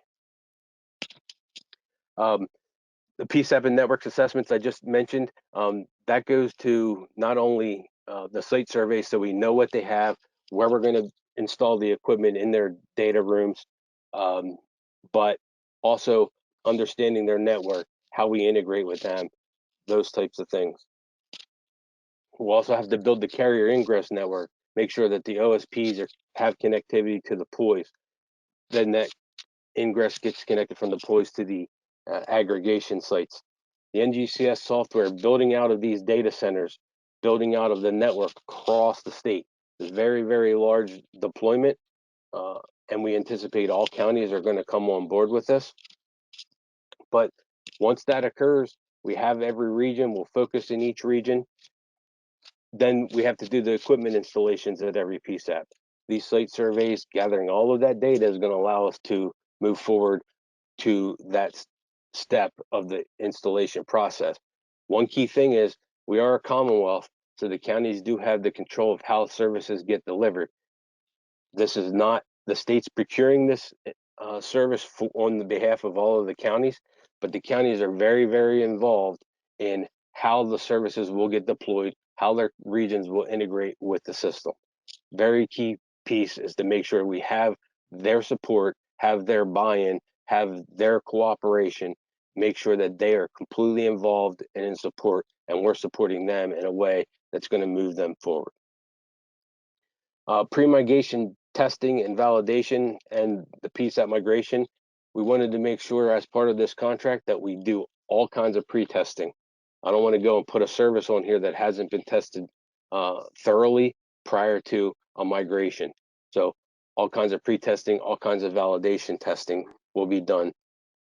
The PSAP and networks assessments I just mentioned, that goes to not only the site survey so we know what they have, where we're going to install the equipment in their data rooms, but also understanding their network, how we integrate with them, those types of things. We'll also have to build the carrier ingress network, make sure that the OSPs have connectivity to the POIs. Then that ingress gets connected from the POIs to the aggregation sites. The NGCS software, building out of these data centers, building out of the network across the state. It's very, very large deployment, and we anticipate all counties are going to come on board with this. But once that occurs, we have every region, we'll focus in each region. Then we have to do the equipment installations at every PSAP. These site surveys, gathering all of that data is going to allow us to move forward to that step of the installation process. One key thing is we are a Commonwealth, so the counties do have the control of how services get delivered. This is not the state's procuring this service on the behalf of all of the counties, but the counties are very, very involved in how the services will get deployed, how their regions will integrate with the system. Very key piece is to make sure we have their support, have their buy-in, have their cooperation, make sure that they are completely involved and in support, and we're supporting them in a way that's going to move them forward. Pre-migration testing and validation and the PSAP migration, we wanted to make sure as part of this contract that we do all kinds of pre-testing. I don't want to go and put a service on here that hasn't been tested thoroughly prior to a migration. So all kinds of pre-testing, all kinds of validation testing will be done.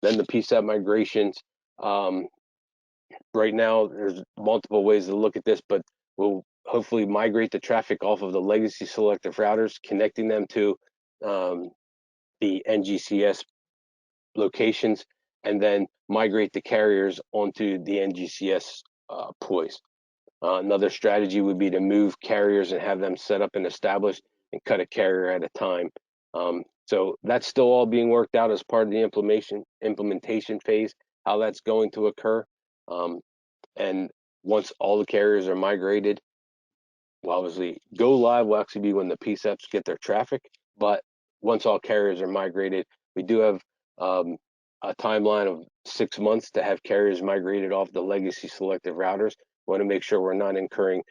Then the PSAP migrations, right now there's multiple ways to look at this, but we'll hopefully migrate the traffic off of the legacy selective routers, connecting them to the NGCS locations, and then migrate the carriers onto the NGCS POIs. Another strategy would be to move carriers and have them set up and established and cut a carrier at a time. So that's still all being worked out as part of the implementation phase, how that's going to occur. And once all the carriers are migrated, well, obviously go live will actually be when the PSAPs get their traffic, but once all carriers are migrated, we do have a timeline of 6 months to have carriers migrated off the legacy selective routers. We want to make sure we're not incurring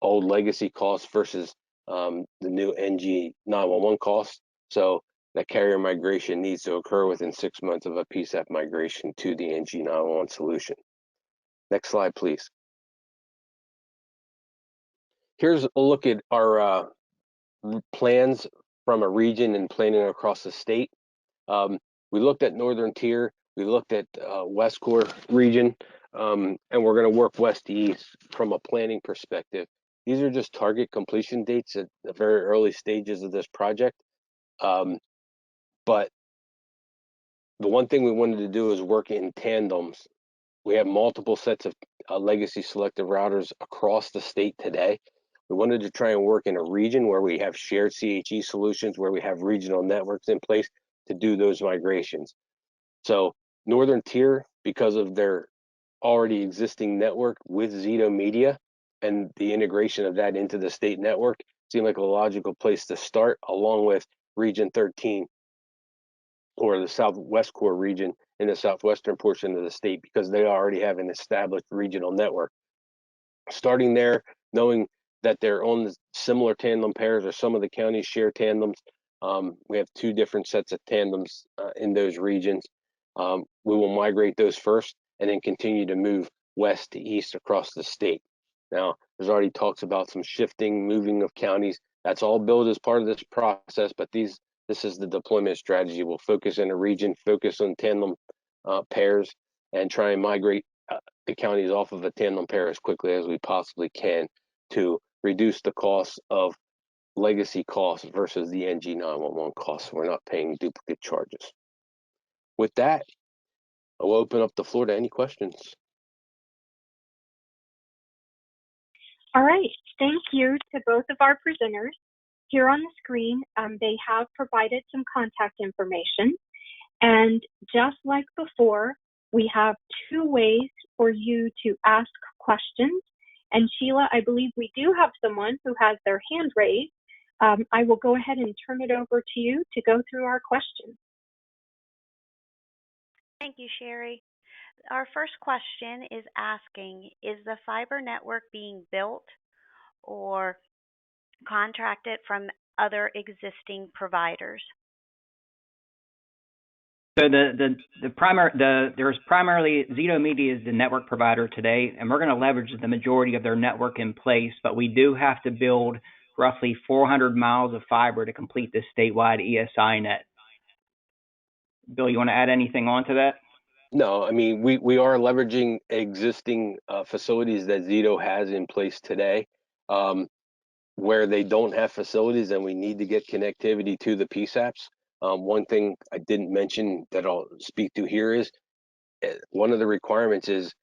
old legacy costs versus the new NG911 costs. So that carrier migration needs to occur within 6 months of a PSAP migration to the NG911 solution. Next slide, please. Here's a look at our plans from a region and planning across the state. We looked at Northern Tier, we looked at West Core region, and we're going to work west to east from a planning perspective. These are just target completion dates at the very early stages of this project. But the one thing we wanted to do is work in tandems. We have multiple sets of legacy selective routers across the state today. We wanted to try and work in a region where we have shared CHE solutions, where we have regional networks in place to do those migrations. So Northern Tier, because of their already existing network with Zito Media and the integration of that into the state network, seemed like a logical place to start, along with Region 13 or the Southwest Core region in the southwestern portion of the state, because they already have an established regional network. Starting there, knowing that they're on similar tandem pairs, or some of the counties share tandems. We have 2 different sets of tandems in those regions. We will migrate those first and then continue to move west to east across the state. Now, there's already talks about some shifting, moving of counties. That's all built as part of this process, but this is the deployment strategy. We'll focus in a region, focus on tandem pairs, and try and migrate the counties off of a tandem pair as quickly as we possibly can to reduce the cost of legacy costs versus the NG911 costs. We're not paying duplicate charges. With that, I'll open up the floor to any questions. All right, thank you to both of our presenters. Here on the screen, they have provided some contact information. And just like before, we have two ways for you to ask questions. And Sheila, I believe we do have someone who has their hand raised. I will go ahead and turn it over to you to go through our questions. Thank you, Sherry. Our first question is asking, is the fiber network being built or contracted from other existing providers? So there's primarily Zito Media is the network provider today, and we're going to leverage the majority of their network in place, but we do have to build roughly 400 miles of fiber to complete this statewide ESInet. Bill, you want to add anything on to that? No, I mean, we are leveraging existing facilities that Zito has in place today. Where they don't have facilities and we need to get connectivity to the PSAPs. One thing I didn't mention that I'll speak to here is one of the requirements is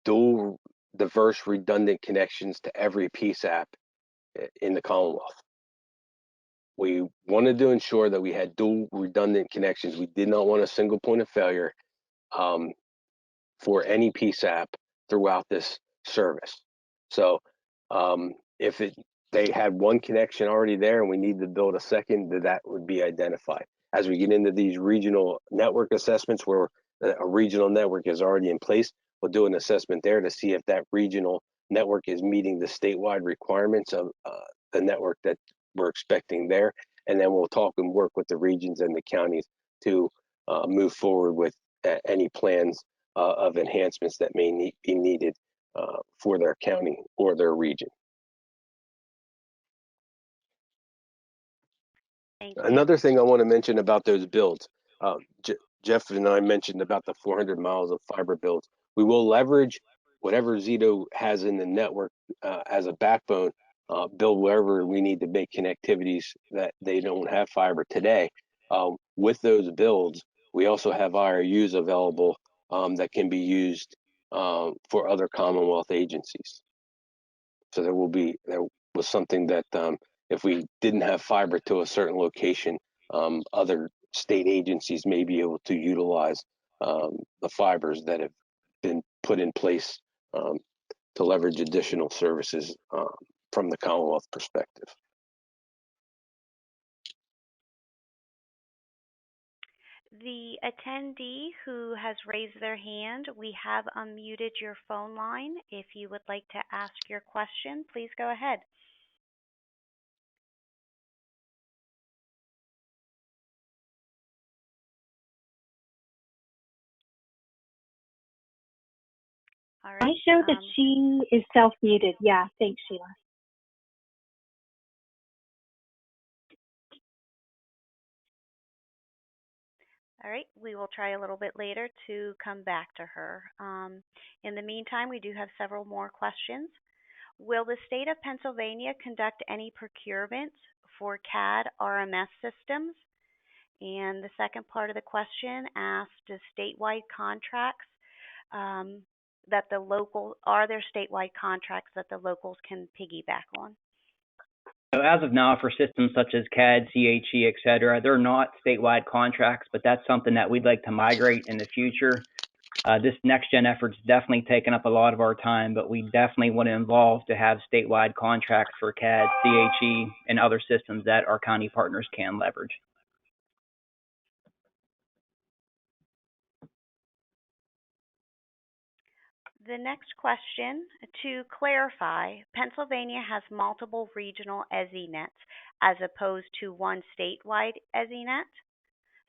dual diverse redundant connections to every PSAP in the Commonwealth. We wanted to ensure that we had dual redundant connections. We did not want a single point of failure for any PSAP throughout this service. So if they had one connection already there and we need to build a second, that would be identified. As we get into these regional network assessments where a regional network is already in place, we'll do an assessment there to see if that regional network is meeting the statewide requirements of the network that we're expecting there. And then we'll talk and work with the regions and the counties to move forward with any plans of enhancements that may be needed for their county or their region. Another thing I want to mention about those builds, Jeff and I mentioned about the 400 miles of fiber builds. We will leverage whatever Zito has in the network as a backbone, build wherever we need to make connectivities that they don't have fiber today. With those builds, we also have IRUs available that can be used for other Commonwealth agencies. So there was something that if we didn't have fiber to a certain location, other state agencies may be able to utilize the fibers that have been put in place to leverage additional services from the Commonwealth perspective. The attendee who has raised their hand, we have unmuted your phone line. If you would like to ask your question, please go ahead. All right. I show that she is self-muted. Yeah, thanks, Sheila. All right, we will try a little bit later to come back to her. In the meantime, we do have several more questions. Will the state of Pennsylvania conduct any procurements for CAD RMS systems? And the second part of the question asked, does statewide contracts are there statewide contracts that the locals can piggyback on? So as of now, for systems such as CAD, CHE, et cetera, they're not statewide contracts, but that's something that we'd like to migrate in the future. This next-gen effort's definitely taken up a lot of our time, but we definitely want to involve to have statewide contracts for CAD, CHE, and other systems that our county partners can leverage. The next question, to clarify, Pennsylvania has multiple regional ESINets as opposed to one statewide ESInet.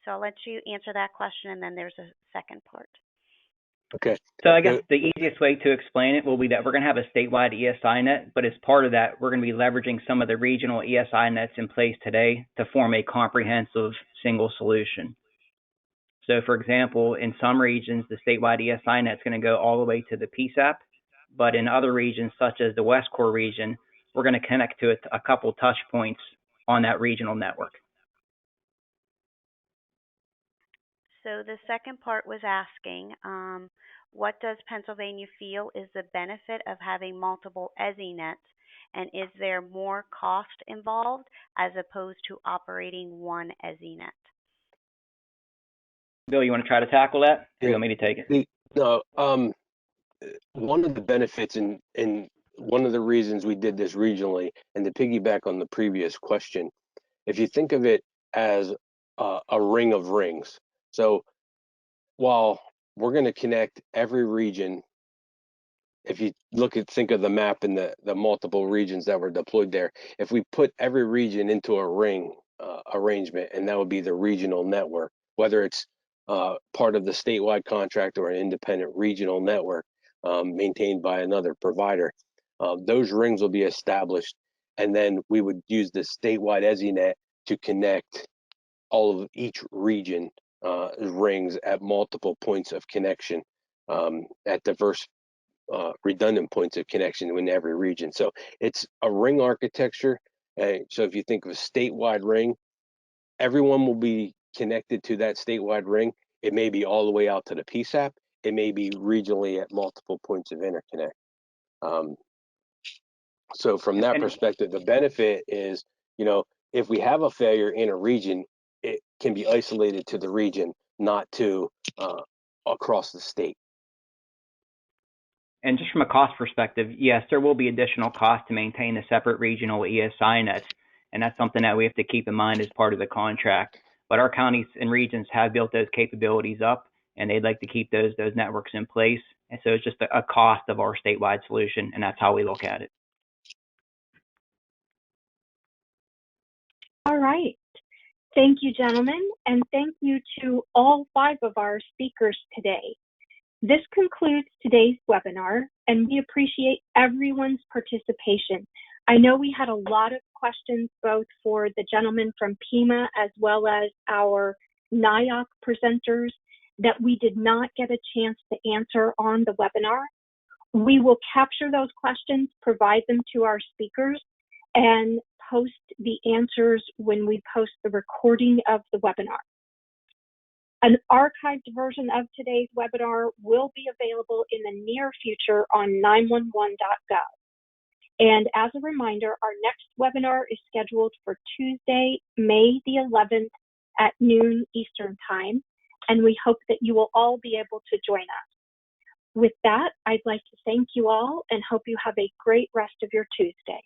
So I'll let you answer that question, and then there's a second part. Okay. So I guess the easiest way to explain it will be that we're going to have a statewide ESInet, but as part of that, we're going to be leveraging some of the regional ESInets in place today to form a comprehensive single solution. So, for example, in some regions, the statewide ESInet is going to go all the way to the PSAP, but in other regions, such as the West Core region, we're going to connect to a couple touch points on that regional network. So the second part was asking, what does Pennsylvania feel is the benefit of having multiple ESINets, and is there more cost involved as opposed to operating one ESINet? Bill, you want to try to tackle that? Or you want me to take it? No, one of the benefits and one of the reasons we did this regionally, and to piggyback on the previous question, if you think of it as a ring of rings. So while we're going to connect every region, if you think of the map and the multiple regions that were deployed there, if we put every region into a ring arrangement, and that would be the regional network, whether it's part of the statewide contract or an independent regional network maintained by another provider, those rings will be established, and then we would use the statewide ESINet to connect all of each region rings at multiple points of connection, at diverse redundant points of connection in every region. So it's a ring architecture. So if you think of a statewide ring, everyone will be connected to that statewide ring. It may be all the way out to the PSAP. It may be regionally at multiple points of interconnect. So from that perspective, the benefit is, if we have a failure in a region, it can be isolated to the region, not to across the state. And just from a cost perspective, yes, there will be additional cost to maintain the separate regional ESINets, and that's something that we have to keep in mind as part of the contract. But our counties and regions have built those capabilities up, and they'd like to keep those networks in place. And so it's just a cost of our statewide solution, and that's how we look at it. All right. Thank you, gentlemen, and thank you to all 5 of our speakers today. This concludes today's webinar, and we appreciate everyone's participation. I know we had a lot of questions, both for the gentleman from PEMA as well as our NIOC presenters, that we did not get a chance to answer on the webinar. We will capture those questions, provide them to our speakers, and post the answers when we post the recording of the webinar. An archived version of today's webinar will be available in the near future on 911.gov. And as a reminder, our next webinar is scheduled for Tuesday, May the 11th at noon Eastern Time, and we hope that you will all be able to join us. With that, I'd like to thank you all and hope you have a great rest of your Tuesday.